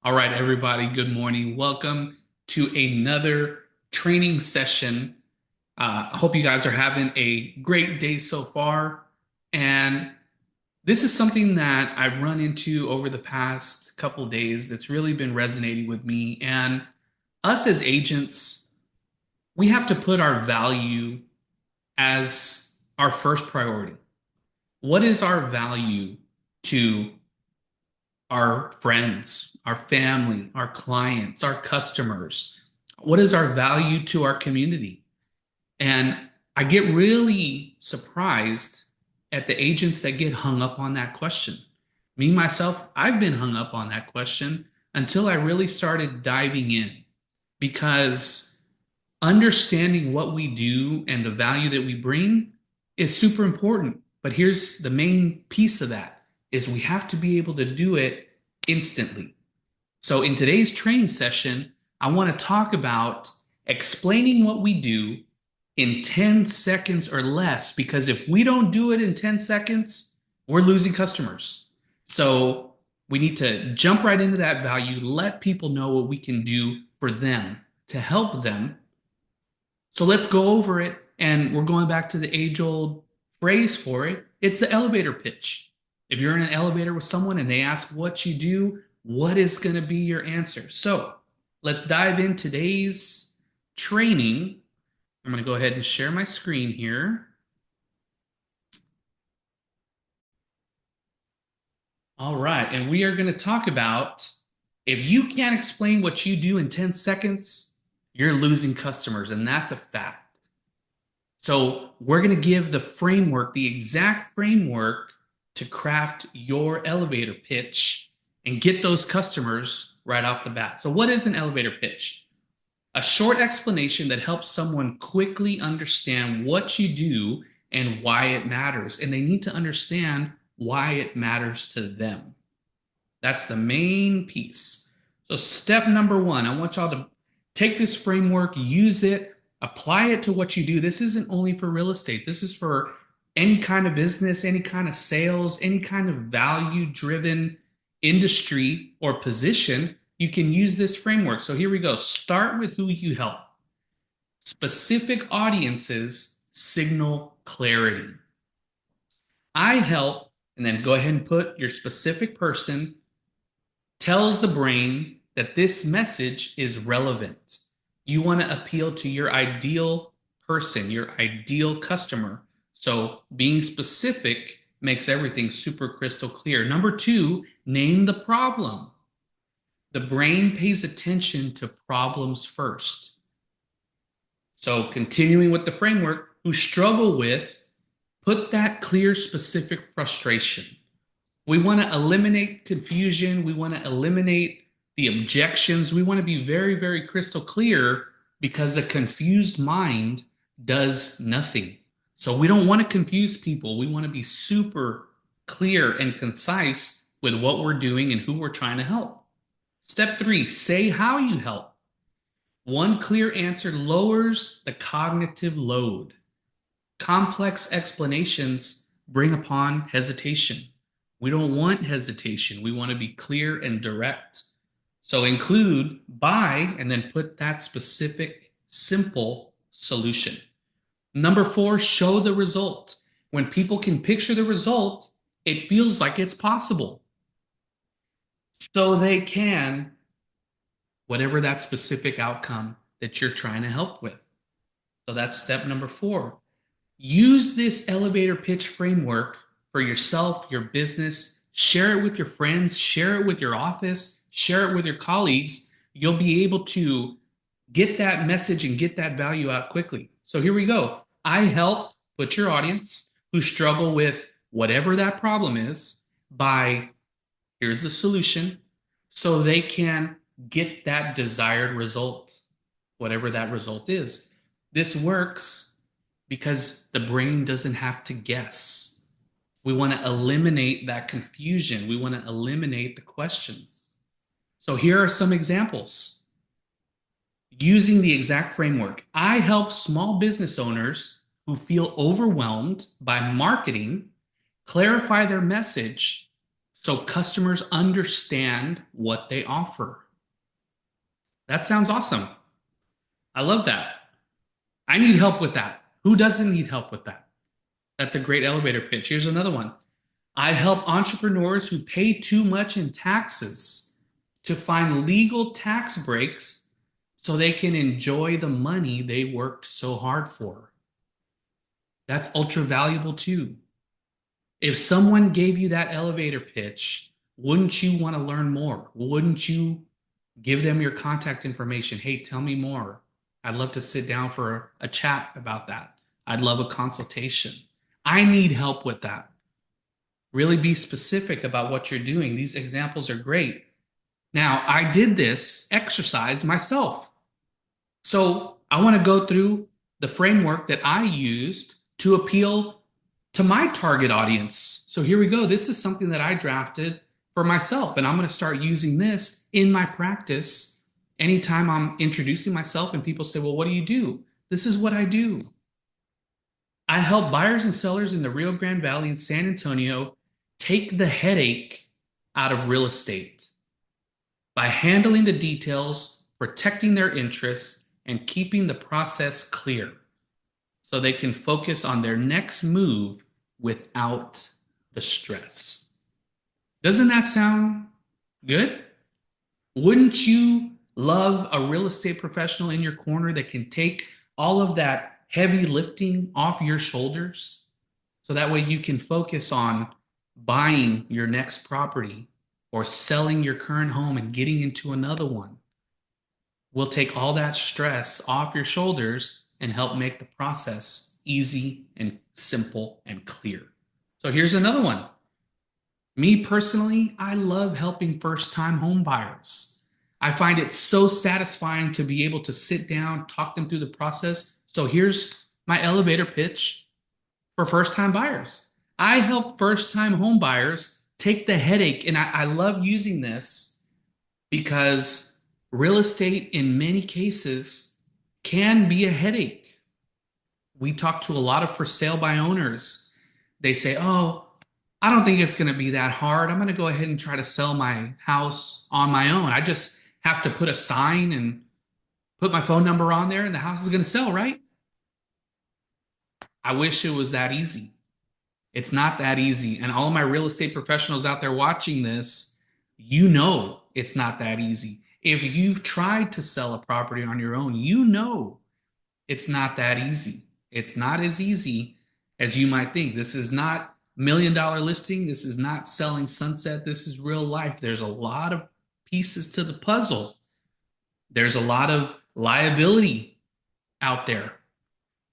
All right, everybody, good morning. Welcome to another training session. I hope you guys are having a great day so far. And this is something that I've run into over the past couple of days that's really been resonating with me. And us as agents, we have to put our value as our first priority. What is our value to our friends, our family, our clients, our customers? What is our value to our community? And I get really surprised at the agents that get hung up on that question. Me, myself, I've been hung up on that question until I really started diving in because understanding what we do and the value that we bring is super important. But here's the main piece of that is we have to be able to do it instantly. So in today's training session, I want to talk about explaining what we do in 10 seconds or less, because if we don't do it in 10 seconds, we're losing customers. So we need to jump right into that value, let people know what we can do for them to help them. So let's go over it. And we're going back to the age old phrase for it. It's the elevator pitch. If you're in an elevator with someone and they ask what you do, what is going to be your answer? So let's dive in today's training. I'm going to go ahead and share my screen here. All right. And we are going to talk about if you can't explain what you do in 10 seconds, you're losing customers. And that's a fact. So we're going to give the framework, the exact framework to craft your elevator pitch and get those customers right off the bat. So what is an elevator pitch? A short explanation that helps someone quickly understand what you do and why it matters. And they need to understand why it matters to them. That's the main piece. So step number one, I want y'all to take this framework, use it, apply it to what you do. This isn't only for real estate. This is for any kind of business, any kind of sales, any kind of value-driven industry or position. You can use this framework. So here we go. Start with who you help. Specific audiences signal clarity. I help, and then go ahead and put your specific person, tells the brain that this message is relevant. You want to appeal to your ideal person, your ideal customer. So being specific makes everything super crystal clear. Number two, name the problem. The brain pays attention to problems first. So continuing with the framework, who struggle with, put that clear, specific frustration. We want to eliminate confusion. We want to eliminate the objections. We want to be very, very crystal clear because a confused mind does nothing. So we don't want to confuse people. We want to be super clear and concise with what we're doing and who we're trying to help. Step three, say how you help. One clear answer lowers the cognitive load. Complex explanations bring upon hesitation. We don't want hesitation. We want to be clear and direct. So include by and then put that specific, simple solution. Number four, show the result. When people can picture the result, it feels like it's possible. So they can, whatever that specific outcome that you're trying to help with. So that's step number four. Use this elevator pitch framework for yourself, your business. Share it with your friends, share it with your office, share it with your colleagues. You'll be able to get that message and get that value out quickly. So here we go. I help put your audience who struggle with whatever that problem is by here's the solution so they can get that desired result, whatever that result is. This works because the brain doesn't have to guess. We want to eliminate that confusion. We want to eliminate the questions. So here are some examples. Using the exact framework, I help small business owners who feel overwhelmed by marketing clarify their message so customers understand what they offer. That sounds awesome. I love that. I need help with that. Who doesn't need help with that? That's a great elevator pitch. Here's another one. I help entrepreneurs who pay too much in taxes to find legal tax breaks so they can enjoy the money they worked so hard for. That's ultra valuable too. If someone gave you that elevator pitch, wouldn't you want to learn more? Wouldn't you give them your contact information? Hey, tell me more. I'd love to sit down for a chat about that. I'd love a consultation. I need help with that. Really be specific about what you're doing. These examples are great. Now, I did this exercise myself. So I want to go through the framework that I used to appeal to my target audience. So here we go. This is something that I drafted for myself, and I'm going to start using this in my practice anytime I'm introducing myself and people say, well, what do you do? This is what I do. I help buyers and sellers in the Rio Grande Valley and San Antonio take the headache out of real estate by handling the details, protecting their interests, and keeping the process clear so they can focus on their next move without the stress. Doesn't that sound good? Wouldn't you love a real estate professional in your corner that can take all of that heavy lifting off your shoulders so that way you can focus on buying your next property or selling your current home and getting into another one? We'll take all that stress off your shoulders and help make the process easy and simple and clear. So here's another one. Me personally, I love helping first-time home buyers. I find it so satisfying to be able to sit down, talk them through the process. So here's my elevator pitch for first-time buyers. I help first-time home buyers take the headache, and I love using this because real estate in many cases can be a headache. We talk to a lot of for sale by owners. They say, oh, I don't think it's going to be that hard. I'm going to go ahead and try to sell my house on my own. I just have to put a sign and put my phone number on there and the house is going to sell, right? I wish it was that easy. It's not that easy. And all of my real estate professionals out there watching this, you know it's not that easy. If you've tried to sell a property on your own, you know it's not that easy. It's not as easy as you might think. This is not $1 million listing. This is not selling sunset. This is real life. There's a lot of pieces to the puzzle. There's a lot of liability out there.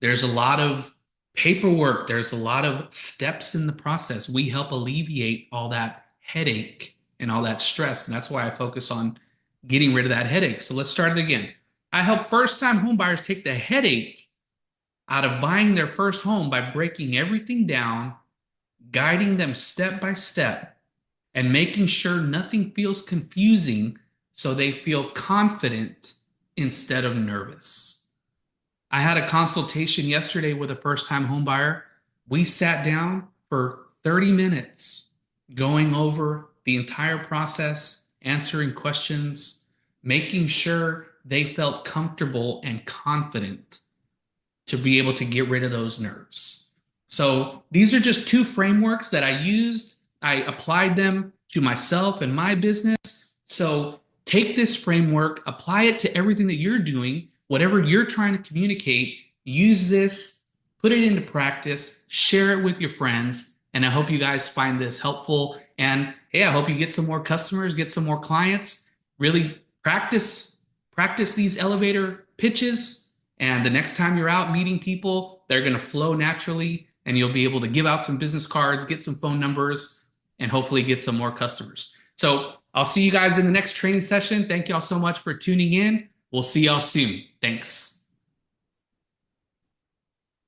There's a lot of paperwork. There's a lot of steps in the process. We help alleviate all that headache and all that stress. And that's why I focus on getting rid of that headache. So let's start it again. I help first-time home buyers take the headache out of buying their first home by breaking everything down, guiding them step by step, and making sure nothing feels confusing so they feel confident instead of nervous. I had a consultation yesterday with a first-time home buyer. We sat down for 30 minutes going over the entire process, answering questions, making sure they felt comfortable and confident to be able to get rid of those nerves. So these are just two frameworks that I used. I applied them to myself and my business. So take this framework, apply it to everything that you're doing, whatever you're trying to communicate, use this, put it into practice, share it with your friends, and I hope you guys find this helpful. And hey, I hope you get some more customers, get some more clients, really practice these elevator pitches. And the next time you're out meeting people, they're going to flow naturally and you'll be able to give out some business cards, get some phone numbers, and hopefully get some more customers. So I'll see you guys in the next training session. Thank y'all so much for tuning in. We'll see y'all soon. Thanks.